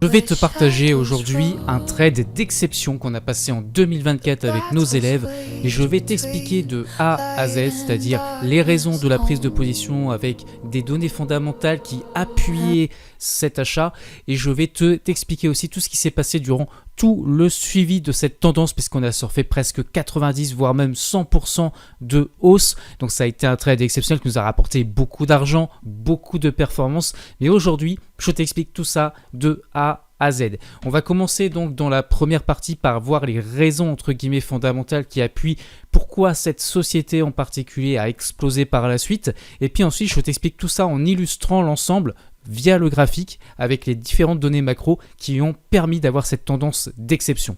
Je vais te partager aujourd'hui un trade d'exception qu'on a passé en 2024 avec nos élèves et je vais t'expliquer de A à Z, c'est-à-dire les raisons de la prise de position avec des données fondamentales qui appuyaient cet achat et je vais t'expliquer aussi tout ce qui s'est passé durant tout le suivi de cette tendance puisqu'on a surfé presque 90 voire même 100% de hausse. Donc ça a été un trade exceptionnel qui nous a rapporté beaucoup d'argent, beaucoup de performance. Mais aujourd'hui, je t'explique tout ça de A à Z. On va commencer donc dans la première partie par voir les raisons entre guillemets fondamentales qui appuient pourquoi cette société en particulier a explosé par la suite. Et puis ensuite, je t'explique tout ça en illustrant l'ensemble via le graphique avec les différentes données macro qui ont permis d'avoir cette tendance d'exception.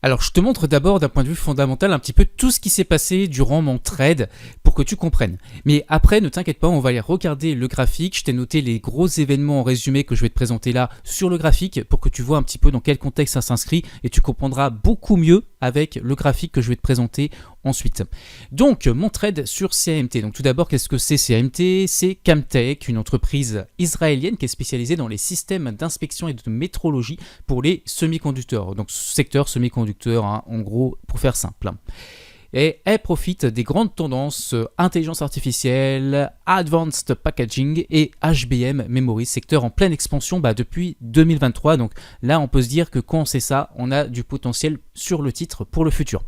Alors je te montre d'abord d'un point de vue fondamental un petit peu tout ce qui s'est passé durant mon trade pour que tu comprennes. Mais après ne t'inquiète pas, on va aller regarder le graphique, je t'ai noté les gros événements en résumé que je vais te présenter là sur le graphique pour que tu vois un petit peu dans quel contexte ça s'inscrit et tu comprendras beaucoup mieux avec le graphique que je vais te présenter ensuite. Donc mon trade sur CAMT. Donc tout d'abord, qu'est-ce que c'est CAMT? C'est Camtek, une entreprise israélienne qui est spécialisée dans les systèmes d'inspection et de métrologie pour les semi-conducteurs. Donc secteur semi-conducteur, hein, en gros, pour faire simple. Et elle profite des grandes tendances intelligence artificielle, advanced packaging et HBM memory, secteur en pleine expansion depuis 2023. Donc là, on peut se dire que quand on sait ça, on a du potentiel sur le titre pour le futur.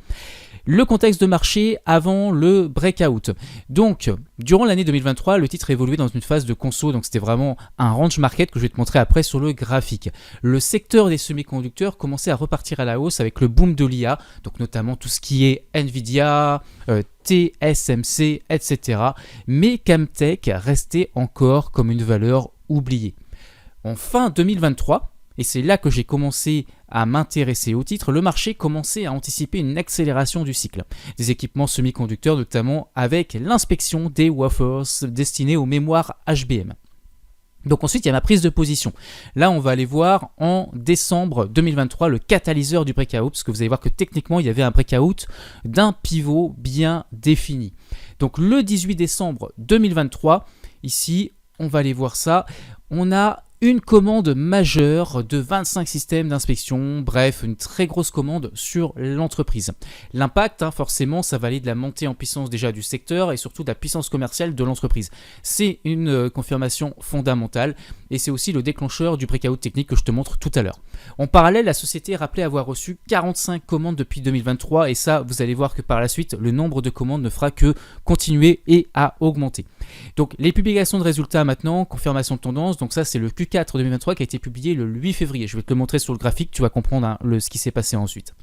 Le contexte de marché avant le breakout. Donc, durant l'année 2023, le titre évoluait dans une phase de conso, donc c'était vraiment un range market que je vais te montrer après sur le graphique. Le secteur des semi-conducteurs commençait à repartir à la hausse avec le boom de l'IA, donc notamment tout ce qui est Nvidia, TSMC, etc. Mais Camtek restait encore comme une valeur oubliée. En fin 2023, et c'est là que j'ai commencé à m'intéresser au titre, le marché commençait à anticiper une accélération du cycle des équipements semi-conducteurs, notamment avec l'inspection des wafers destinés aux mémoires HBM. Donc ensuite, il y a ma prise de position. Là, on va aller voir en décembre 2023 le catalyseur du breakout, parce que vous allez voir que techniquement, il y avait un breakout d'un pivot bien défini. Donc le 18 décembre 2023, ici, on va aller voir ça, on a une commande majeure de 25 systèmes d'inspection, bref, une très grosse commande sur l'entreprise. L'impact, forcément, ça va aller de la montée en puissance déjà du secteur et surtout de la puissance commerciale de l'entreprise. C'est une confirmation fondamentale et c'est aussi le déclencheur du breakout technique que je te montre tout à l'heure. En parallèle, la société est rappelée avoir reçu 45 commandes depuis 2023 et ça, vous allez voir que par la suite, le nombre de commandes ne fera que continuer et à augmenter. Donc, les publications de résultats maintenant, confirmation de tendance, donc ça, c'est le Q4 2023 qui a été publié le 8 février. Je vais te le montrer sur le graphique, tu vas comprendre ce qui s'est passé ensuite.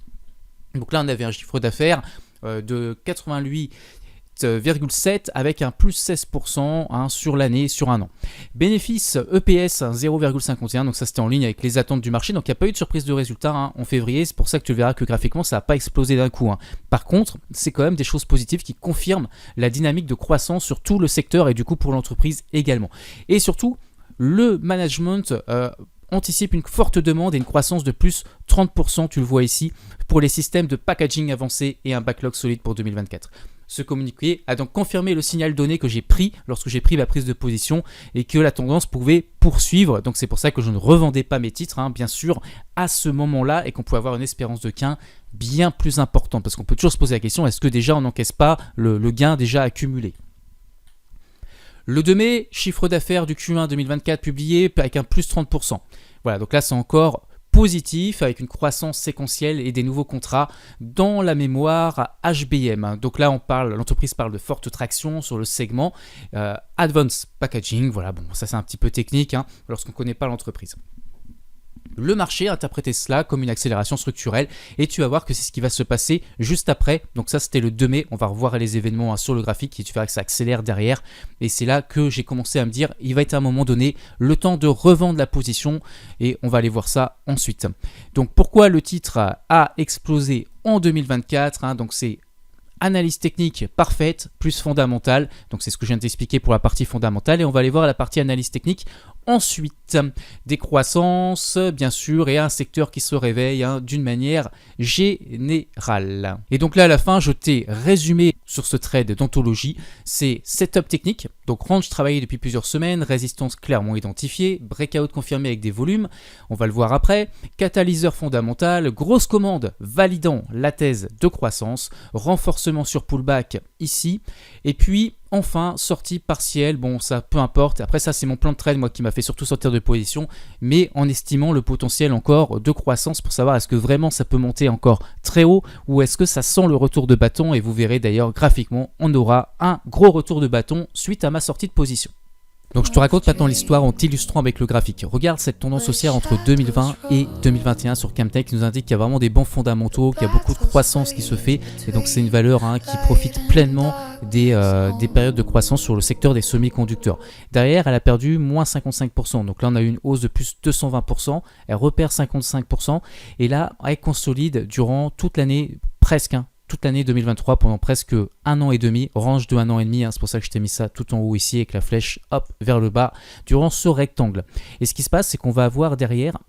Donc là, on avait un chiffre d'affaires de 88,7 avec un plus 16% sur l'année, sur un an. Bénéfice EPS 0,51, donc ça c'était en ligne avec les attentes du marché, donc il n'y a pas eu de surprise de résultat en février, c'est pour ça que tu verras que graphiquement ça n'a pas explosé d'un coup. Par contre, c'est quand même des choses positives qui confirment la dynamique de croissance sur tout le secteur et du coup pour l'entreprise également. Et surtout, le management anticipe une forte demande et une croissance de plus 30%, tu le vois ici, pour les systèmes de packaging avancés et un backlog solide pour 2024. Ce communiqué a donc confirmé le signal donné que j'ai pris lorsque j'ai pris ma prise de position et que la tendance pouvait poursuivre. Donc c'est pour ça que je ne revendais pas mes titres, bien sûr, à ce moment-là et qu'on pouvait avoir une espérance de gain bien plus importante. Parce qu'on peut toujours se poser la question, est-ce que déjà on n'encaisse pas le gain déjà accumulé ? Le 2 mai, chiffre d'affaires du Q1 2024 publié avec un plus 30%. Voilà, donc là c'est encore positif avec une croissance séquentielle et des nouveaux contrats dans la mémoire HBM. Donc là l'entreprise parle de forte traction sur le segment Advanced Packaging. Voilà, bon, ça c'est un petit peu technique lorsqu'on ne connaît pas l'entreprise. Le marché a interprété cela comme une accélération structurelle et tu vas voir que c'est ce qui va se passer juste après. Donc ça c'était le 2 mai, on va revoir les événements sur le graphique et tu verras que ça accélère derrière. Et c'est là que j'ai commencé à me dire, il va être à un moment donné le temps de revendre la position et on va aller voir ça ensuite. Donc pourquoi le titre a explosé en 2024 donc c'est analyse technique parfaite plus fondamentale, donc c'est ce que je viens de t'expliquer pour la partie fondamentale et on va aller voir la partie analyse technique ensuite. Des croissances bien sûr et un secteur qui se réveille d'une manière générale. Et donc là à la fin je t'ai résumé sur ce trade d'anthologie, c'est setup technique, donc range travaillé depuis plusieurs semaines, résistance clairement identifiée, breakout confirmé avec des volumes, on va le voir après, catalyseur fondamental, grosse commande validant la thèse de croissance, renforcement sur pullback ici, et puis enfin sortie partielle, bon ça peu importe, après ça c'est mon plan de trade moi qui m'a fait surtout sortir de position, mais en estimant le potentiel encore de croissance pour savoir est-ce que vraiment ça peut monter encore très haut ou est-ce que ça sent le retour de bâton, et vous verrez d'ailleurs graphiquement on aura un gros retour de bâton suite à ma sortie de position. Donc je te raconte maintenant l'histoire en t'illustrant avec le graphique. Regarde cette tendance haussière entre 2020 et 2021 sur Camtech qui nous indique qu'il y a vraiment des bons fondamentaux, qu'il y a beaucoup de croissance qui se fait, et donc c'est une valeur qui profite pleinement des périodes de croissance sur le secteur des semi-conducteurs. Derrière, elle a perdu moins 55%, donc là on a eu une hausse de plus 220%, elle repère 55%, et là elle consolide durant toute l'année presque, toute l'année 2023 pendant presque un an et demi, range de un an et demi, c'est pour ça que je t'ai mis ça tout en haut ici avec la flèche hop vers le bas durant ce rectangle. Et ce qui se passe, c'est qu'on va avoir derrière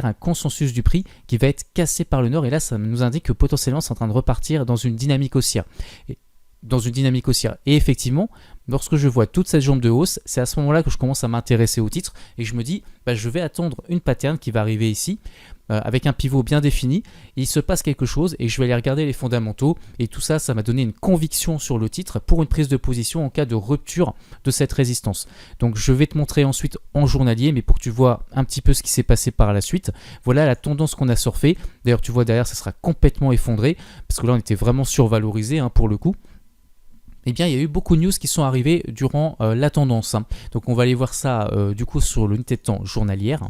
un consensus du prix qui va être cassé par le nord, et là ça nous indique que potentiellement c'est en train de repartir dans une dynamique haussière. Et effectivement, lorsque je vois toute cette jambe de hausse, c'est à ce moment-là que je commence à m'intéresser au titre et je me dis, je vais attendre une pattern qui va arriver ici avec un pivot bien défini. Il se passe quelque chose et je vais aller regarder les fondamentaux, et tout ça, ça m'a donné une conviction sur le titre pour une prise de position en cas de rupture de cette résistance. Donc je vais te montrer ensuite en journalier, mais pour que tu vois un petit peu ce qui s'est passé par la suite. Voilà la tendance qu'on a surfée. D'ailleurs tu vois derrière ça sera complètement effondré parce que là on était vraiment survalorisé pour le coup. Eh bien, il y a eu beaucoup de news qui sont arrivées durant la tendance. Donc, on va aller voir ça du coup sur l'unité de temps journalière.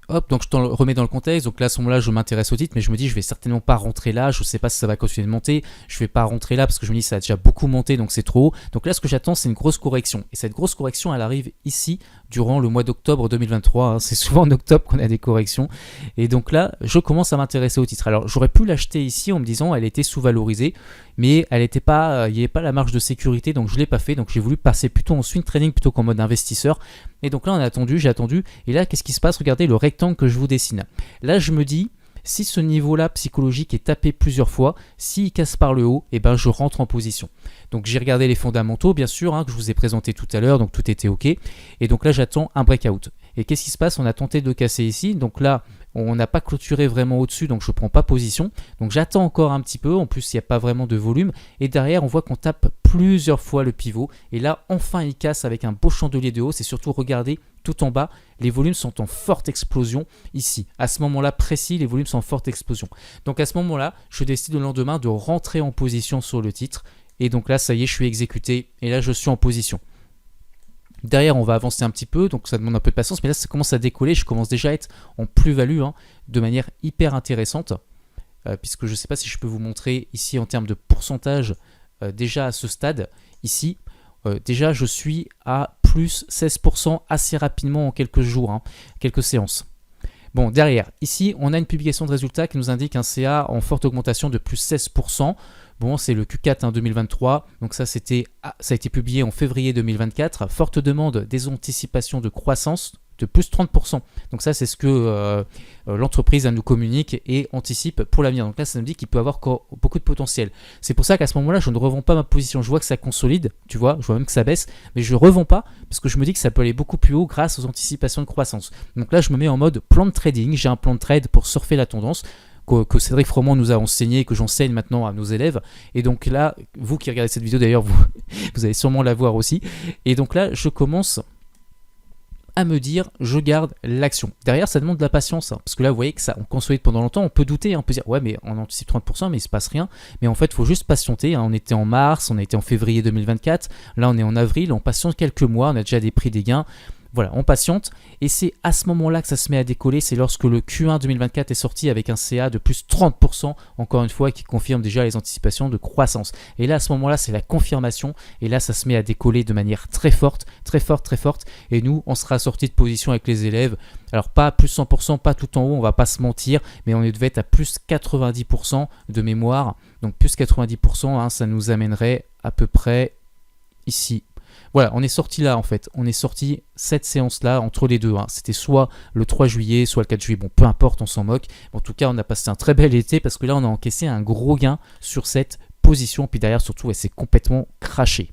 Hop, donc je t'en remets dans le contexte. Donc là, à ce moment-là, je m'intéresse au titre, mais je me dis, je vais certainement pas rentrer là. Je ne sais pas si ça va continuer de monter. Je vais pas rentrer là parce que je me dis, ça a déjà beaucoup monté, donc c'est trop haut. Donc là, ce que j'attends, c'est une grosse correction. Et cette grosse correction, elle arrive ici durant le mois d'octobre 2023. C'est souvent en octobre qu'on a des corrections. Et donc là, je commence à m'intéresser au titre. Alors, j'aurais pu l'acheter ici en me disant, elle était sous-valorisée, mais elle était pas, il n'y avait pas la marge de sécurité, donc je l'ai pas fait. Donc j'ai voulu passer plutôt en swing trading plutôt qu'en mode investisseur. Et donc là, j'ai attendu. Et là, qu'est-ce qui se passe? Regardez le rectangle que je vous dessine. Là, je me dis, si ce niveau-là psychologique est tapé plusieurs fois, s'il casse par le haut, je rentre en position. Donc j'ai regardé les fondamentaux, bien sûr, que je vous ai présenté tout à l'heure, donc tout était OK. Et donc là, j'attends un breakout. Et qu'est-ce qui se passe? On a tenté de casser ici. Donc là, on n'a pas clôturé vraiment au-dessus, donc je ne prends pas position. Donc j'attends encore un petit peu. En plus, il n'y a pas vraiment de volume. Et derrière, on voit qu'on tape plusieurs fois le pivot. Et là, enfin, il casse avec un beau chandelier de hausse. Et surtout, regardez, tout en bas, les volumes sont en forte explosion ici. À ce moment-là précis, les volumes sont en forte explosion. Donc à ce moment-là, je décide le lendemain de rentrer en position sur le titre. Et donc là, ça y est, je suis exécuté. Et là, je suis en position. Derrière, on va avancer un petit peu, donc ça demande un peu de patience, mais là, ça commence à décoller. Je commence déjà à être en plus-value de manière hyper intéressante, puisque je ne sais pas si je peux vous montrer ici en termes de pourcentage, déjà à ce stade, ici, déjà je suis à plus 16% assez rapidement en quelques jours, quelques séances. Bon, derrière, ici, on a une publication de résultats qui nous indique un CA en forte augmentation de plus 16%. Bon, c'est le Q4 2023, donc ça a été publié en février 2024. Forte demande des anticipations de croissance de plus 30%. Donc ça, c'est ce que l'entreprise nous communique et anticipe pour l'avenir. Donc là, ça nous dit qu'il peut avoir beaucoup de potentiel. C'est pour ça qu'à ce moment-là, je ne revends pas ma position. Je vois que ça consolide, tu vois, je vois même que ça baisse, mais je ne revends pas parce que je me dis que ça peut aller beaucoup plus haut grâce aux anticipations de croissance. Donc là, je me mets en mode plan de trading. J'ai un plan de trade pour surfer la tendance que Cédric Froment nous a enseigné, que j'enseigne maintenant à nos élèves. Et donc là, vous qui regardez cette vidéo d'ailleurs, vous allez sûrement la voir aussi. Et donc là, je commence à me dire, je garde l'action. Derrière, ça demande de la patience, parce que là, vous voyez que ça, on consolide pendant longtemps, on peut douter, on peut dire, ouais, mais on anticipe 30%, mais il se passe rien. Mais en fait, il faut juste patienter. On était en mars, on a été en février 2024, là, on est en avril, on patiente quelques mois, on a déjà pris des gains. Voilà, on patiente et c'est à ce moment-là que ça se met à décoller. C'est lorsque le Q1 2024 est sorti avec un CA de plus 30%, encore une fois, qui confirme déjà les anticipations de croissance. Et là, à ce moment-là, c'est la confirmation. Et là, ça se met à décoller de manière très forte, très forte, très forte. Et nous, on sera sorti de position avec les élèves. Alors, pas à plus 100%, pas tout en haut, on va pas se mentir, mais on devait être à plus 90% de mémoire. Donc, plus 90%, ça nous amènerait à peu près ici. Voilà, on est sorti là en fait, on est sorti cette séance-là entre les deux. Hein. C'était soit le 3 juillet, soit le 4 juillet, bon peu importe, on s'en moque. En tout cas, on a passé un très bel été parce que là, on a encaissé un gros gain sur cette position, puis derrière surtout, elle s'est complètement crashée.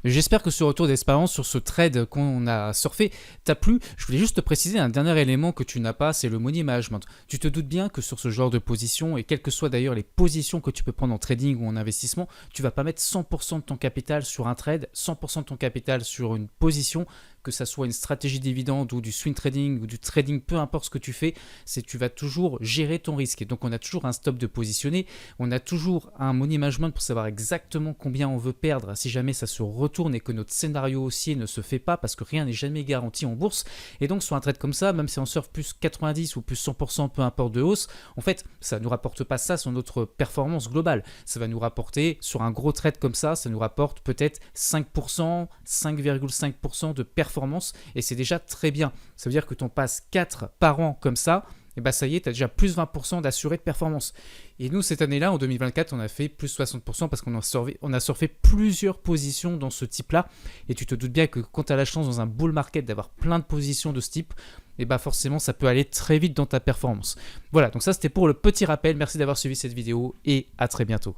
J'espère que ce retour d'expérience sur ce trade qu'on a surfé t'a plu. Je voulais juste te préciser un dernier élément que tu n'as pas, c'est le money management. Tu te doutes bien que sur ce genre de position, et quelles que soient d'ailleurs les positions que tu peux prendre en trading ou en investissement, tu vas pas mettre 100% de ton capital sur un trade, 100% de ton capital sur une position, que ça soit une stratégie dividende ou du swing trading ou du trading, peu importe ce que tu fais, c'est tu vas toujours gérer ton risque. Et donc on a toujours un stop de positionner, on a toujours un money management pour savoir exactement combien on veut perdre si jamais ça se retourne et que notre scénario haussier ne se fait pas, parce que rien n'est jamais garanti en bourse. Et donc sur un trade comme ça, même si on surfe plus 90 ou plus 100%, peu importe de hausse, en fait ça ne nous rapporte pas ça sur notre performance globale. Ça va nous rapporter, sur un gros trade comme ça nous rapporte peut-être 5%, 5,5% de performance, et c'est déjà très bien. Ça veut dire que tu en passes 4 par an comme ça, et bah ça y est, tu as déjà plus 20% d'assuré de performance. Et nous, cette année-là, en 2024, on a fait plus 60% parce qu'on a surfé plusieurs positions dans ce type-là. Et tu te doutes bien que quand tu as la chance dans un bull market d'avoir plein de positions de ce type, et bah forcément, ça peut aller très vite dans ta performance. Voilà, donc ça c'était pour le petit rappel. Merci d'avoir suivi cette vidéo et à très bientôt.